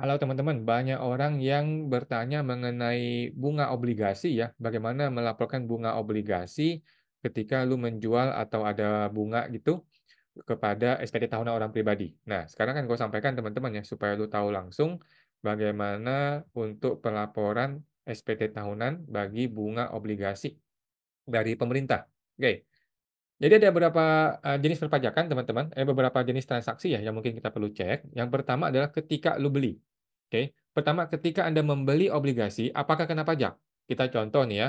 Halo teman-teman, banyak orang yang bertanya mengenai bunga obligasi ya, bagaimana melaporkan bunga obligasi ketika lu menjual atau ada bunga gitu kepada SPT tahunan orang pribadi. Nah, sekarang kan gue sampaikan teman-teman ya, supaya lu tahu langsung bagaimana untuk pelaporan SPT tahunan bagi bunga obligasi dari pemerintah. Oke, jadi ada beberapa jenis perpajakan teman-teman, beberapa jenis transaksi ya yang mungkin kita perlu cek. Yang pertama adalah ketika lu beli. Oke, pertama ketika Anda membeli obligasi, apakah kena pajak? Kita contoh nih ya.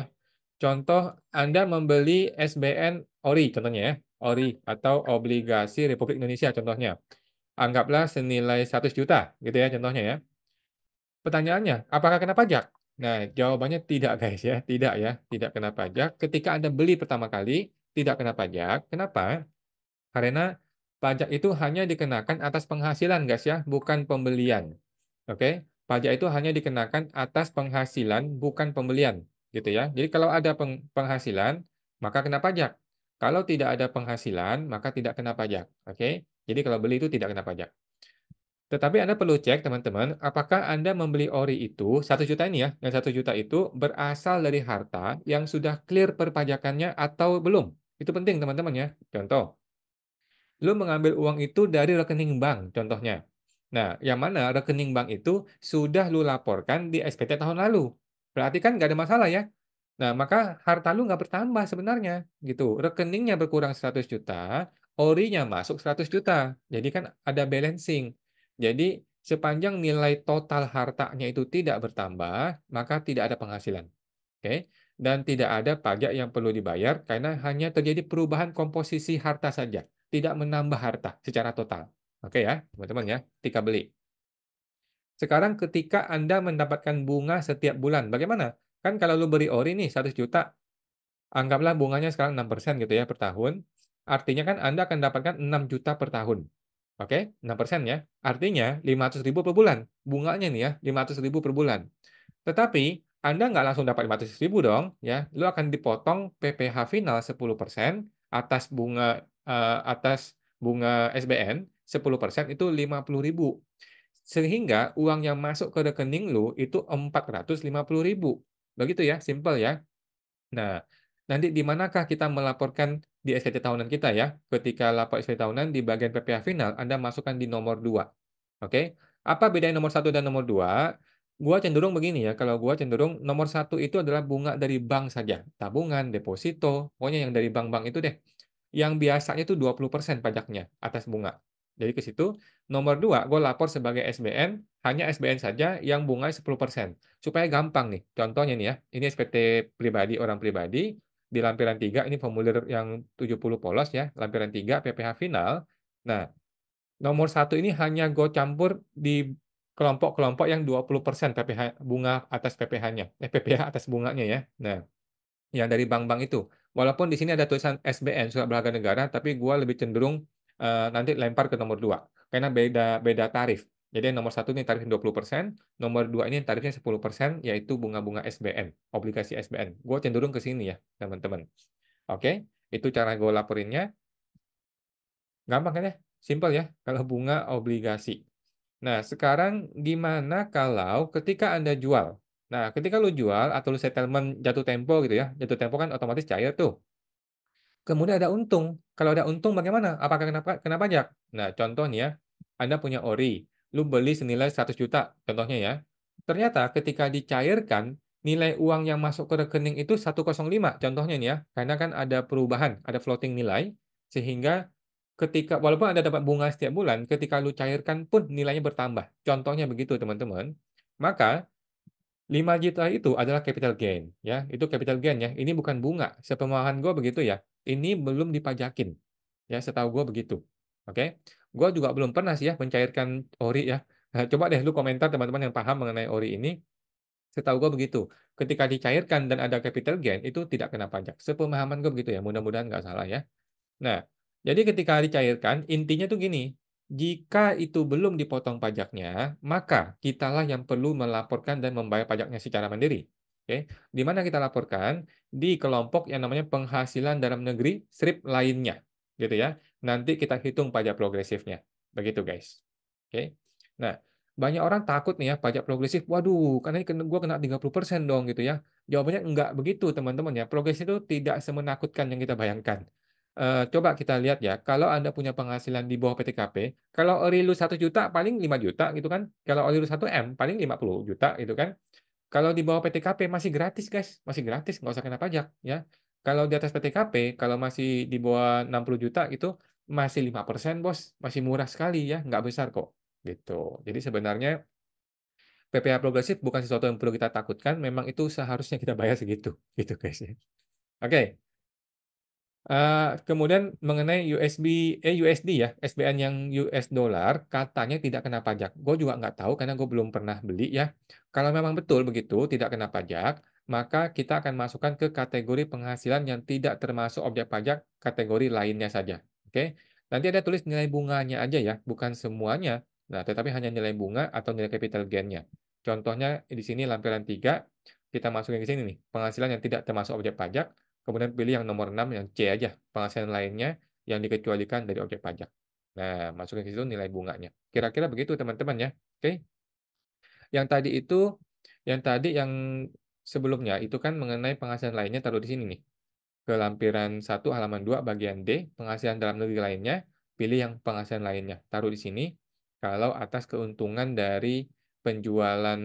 Contoh Anda membeli SBN ORI contohnya ya, ORI atau obligasi Republik Indonesia contohnya. Anggaplah senilai 100 juta gitu ya contohnya ya. Pertanyaannya, apakah kena pajak? Nah, jawabannya tidak guys ya, tidak ya, tidak kena pajak. Ketika Anda beli pertama kali, tidak kena pajak. Kenapa? Karena pajak itu hanya dikenakan atas penghasilan guys ya, bukan pembelian. Oke, pajak itu hanya dikenakan atas penghasilan, bukan pembelian, gitu ya. Jadi kalau ada penghasilan, maka kena pajak. Kalau tidak ada penghasilan, maka tidak kena pajak. Oke, jadi kalau beli itu tidak kena pajak. Tetapi Anda perlu cek teman-teman, apakah Anda membeli ori itu 1 juta ini ya, yang 1 juta itu berasal dari harta yang sudah clear perpajakannya atau belum. Itu penting teman-teman ya. Contoh, lu mengambil uang itu dari rekening bank contohnya. Nah, yang mana rekening bank itu sudah lu laporkan di SPT tahun lalu. Berarti kan nggak ada masalah ya. Nah, maka harta lu nggak bertambah sebenarnya gitu. Rekeningnya berkurang 100 juta, orinya masuk 100 juta. Jadi kan ada balancing. Jadi sepanjang nilai total hartanya itu tidak bertambah, maka tidak ada penghasilan. Oke. Dan tidak ada pajak yang perlu dibayar karena hanya terjadi perubahan komposisi harta saja, tidak menambah harta secara total. Oke ya, teman-teman ya, ketika beli. Sekarang ketika Anda mendapatkan bunga setiap bulan, bagaimana? Kan kalau lu beri ori nih 100 juta, anggaplah bunganya sekarang 6% gitu ya per tahun. Artinya kan Anda akan dapatkan 6 juta per tahun. Oke, 6% ya. Artinya 500.000 per bulan. Bunganya nih ya, 500.000 per bulan. Tetapi Anda nggak langsung dapat 500.000 dong, ya. Lu akan dipotong PPh final 10% atas bunga SBN 10% itu 50.000. Sehingga uang yang masuk ke rekening lu itu 450.000. Begitu ya, simpel ya. Nah, nanti di manakah kita melaporkan di SPT tahunan kita ya? Ketika lapor SPT tahunan di bagian PPh final, Anda masukkan di nomor 2. Oke. Apa bedanya nomor 1 dan nomor 2? Gua cenderung begini ya, kalau gua cenderung nomor 1 itu adalah bunga dari bank saja. Tabungan, deposito, pokoknya yang dari bank-bank itu deh. Yang biasanya itu 20% pajaknya atas bunga. Jadi ke situ. Nomor 2, gue lapor sebagai SBN, hanya SBN saja yang bunganya 10%. Supaya gampang nih. Contohnya nih ya, ini SPT pribadi, orang pribadi. Di lampiran 3, ini formulir yang 70 polos ya. Lampiran 3, PPh final. Nah, nomor 1 ini hanya gue campur di kelompok-kelompok yang 20% PPh, bunga atas PPh-nya. PPh atas bunganya ya. Nah, yang dari bank-bank itu. Walaupun di sini ada tulisan SBN, Surat Berharga Negara, tapi gua lebih cenderung nanti lempar ke nomor 2 karena beda beda tarif. Jadi yang nomor 1 ini tarifnya 20%, nomor 2 ini tarifnya 10%, yaitu bunga-bunga SBN, obligasi SBN. Gua cenderung ke sini ya, teman-teman. Oke, itu cara gue laporinnya. Gampang kan ya? Simpel ya, kalau bunga obligasi. Nah, sekarang gimana kalau ketika Anda jual? Nah, ketika lu jual atau lu settlement jatuh tempo gitu ya, jatuh tempo kan otomatis cair tuh. Kemudian ada untung. Kalau ada untung bagaimana? Apakah kena pajak? Nah, contoh nih ya, Anda punya ori, lu beli senilai 100 juta, contohnya ya. Ternyata ketika dicairkan, nilai uang yang masuk ke rekening itu 105, contohnya nih ya, karena kan ada perubahan, ada floating nilai, sehingga ketika walaupun Anda dapat bunga setiap bulan, ketika lu cairkan pun nilainya bertambah. Contohnya begitu, teman-teman. Maka 5 juta itu adalah capital gain, ya. Itu capital gain ya. Ini bukan bunga. Sepemahaman gue begitu ya. Ini belum dipajakin. Ya, setahu gue begitu. Oke. Gue juga belum pernah sih ya mencairkan ori ya. Nah, coba deh lu komentar teman-teman yang paham mengenai ori ini. Setahu gue begitu. Ketika dicairkan dan ada capital gain itu tidak kena pajak. Sepemahaman gue begitu ya. Mudah-mudahan nggak salah ya. Nah, jadi ketika dicairkan, intinya tuh gini, jika itu belum dipotong pajaknya, maka kitalah yang perlu melaporkan dan membayar pajaknya secara mandiri. Oke, di mana kita laporkan? Di kelompok yang namanya penghasilan dalam negeri, strip lainnya. Gitu ya. Nanti kita hitung pajak progresifnya. Begitu guys. Oke. Nah, Banyak orang takut nih ya pajak progresif, waduh kan ini gua kena 30% dong gitu ya. Jawabannya enggak begitu teman-teman ya, progresif itu tidak semenakutkan yang kita bayangkan. Coba kita lihat ya, kalau Anda punya penghasilan di bawah PTKP, kalau ori lu 1 juta paling 5 juta gitu kan, kalau ori lu 1 M paling 50 juta gitu kan. Kalau di bawah PTKP masih gratis guys, masih gratis nggak usah kena pajak ya. Kalau di atas PTKP, kalau masih di bawah 60 juta itu masih 5% Bos, masih murah sekali ya, nggak besar kok, gitu. Jadi sebenarnya PPh progresif bukan sesuatu yang perlu kita takutkan, memang itu seharusnya kita bayar segitu, gitu guys ya. Oke. Kemudian mengenai USD ya, SBN yang US dollar katanya tidak kena pajak. Gue juga nggak tahu karena gue belum pernah beli ya. Kalau memang betul begitu, tidak kena pajak, maka kita akan masukkan ke kategori penghasilan yang tidak termasuk objek pajak kategori lainnya saja. Oke. Nanti ada tulis nilai bunganya aja ya, bukan semuanya. Nah, tetapi hanya nilai bunga atau nilai capital gain-nya. Contohnya di sini lampiran 3, kita masukin ke sini nih, penghasilan yang tidak termasuk objek pajak. Kemudian pilih yang nomor 6 yang C aja, penghasilan lainnya yang dikecualikan dari objek pajak. Nah, masukin ke situ nilai bunganya. Kira-kira begitu teman-teman ya. Oke. Yang tadi itu, yang sebelumnya itu kan mengenai penghasilan lainnya taruh di sini nih. Ke lampiran 1 halaman 2 bagian D, penghasilan dalam negeri lainnya, pilih yang penghasilan lainnya. Taruh di sini, kalau atas keuntungan dari penjualan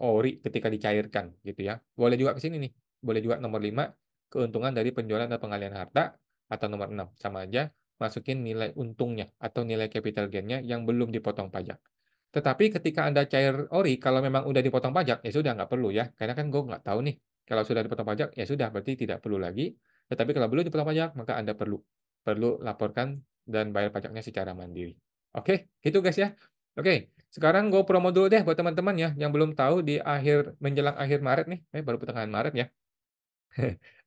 ori ketika dicairkan gitu ya. Boleh juga ke sini nih, boleh juga nomor 5, keuntungan dari penjualan atau pengalihan harta, atau nomor 6, sama aja, masukin nilai untungnya atau nilai capital gain-nya yang belum dipotong pajak. Tetapi ketika Anda cair ori, kalau memang udah dipotong pajak, ya sudah nggak perlu ya, karena kan gue nggak tahu nih, kalau sudah dipotong pajak, ya sudah berarti tidak perlu lagi. Tetapi kalau belum dipotong pajak, maka Anda perlu laporkan dan bayar pajaknya secara mandiri. Oke, gitu guys ya. Oke, sekarang gue promo dulu deh buat teman-teman ya yang belum tahu di menjelang akhir Maret nih, baru pertengahan Maret ya.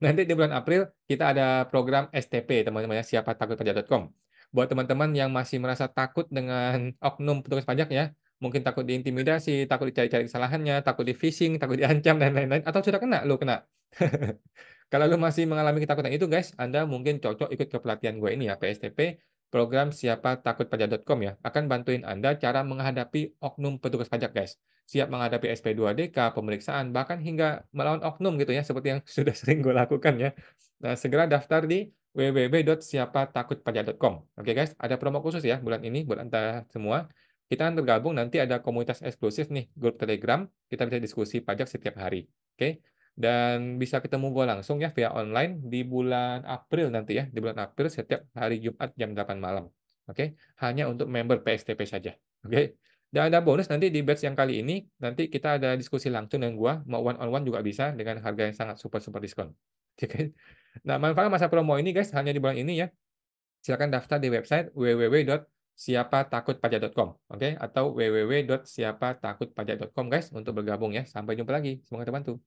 Nanti di bulan April kita ada program STP teman-teman ya, siapatakutpajak.com. Buat teman-teman yang masih merasa takut dengan oknum petugas pajak ya, mungkin takut diintimidasi, takut dicari-cari kesalahannya, takut di-phishing, takut diancam dan lain-lain, atau sudah kena. Kalau lu masih mengalami ketakutan itu guys, Anda mungkin cocok ikut ke pelatihan gue ini ya, PSTP, program siapatakutpajak.com ya, akan bantuin Anda cara menghadapi oknum petugas pajak guys. Siap menghadapi SP2DK, pemeriksaan, bahkan hingga melawan oknum gitu ya, seperti yang sudah sering gue lakukan ya. Nah, segera daftar di www.siapatakutpajak.com. Oke guys, ada promo khusus ya bulan ini buat Anda semua. Kita akan tergabung, nanti ada komunitas eksklusif nih, grup Telegram, kita bisa diskusi pajak setiap hari. Oke. Dan bisa ketemu gue langsung ya via online di bulan April nanti ya, di bulan April setiap hari Jumat jam 8 malam. Oke, hanya untuk member PSTP saja. Oke. Dan ada bonus nanti di batch yang kali ini, nanti kita ada diskusi langsung dengan gua, mau one on one juga bisa dengan harga yang sangat super super diskon. Oke. Nah, manfaat masa promo ini guys hanya di bulan ini ya. Silakan daftar di website www.siapatakutpajak.com, oke, atau www.siapatakutpajak.com guys untuk bergabung ya. Sampai jumpa lagi. Semoga terbantu.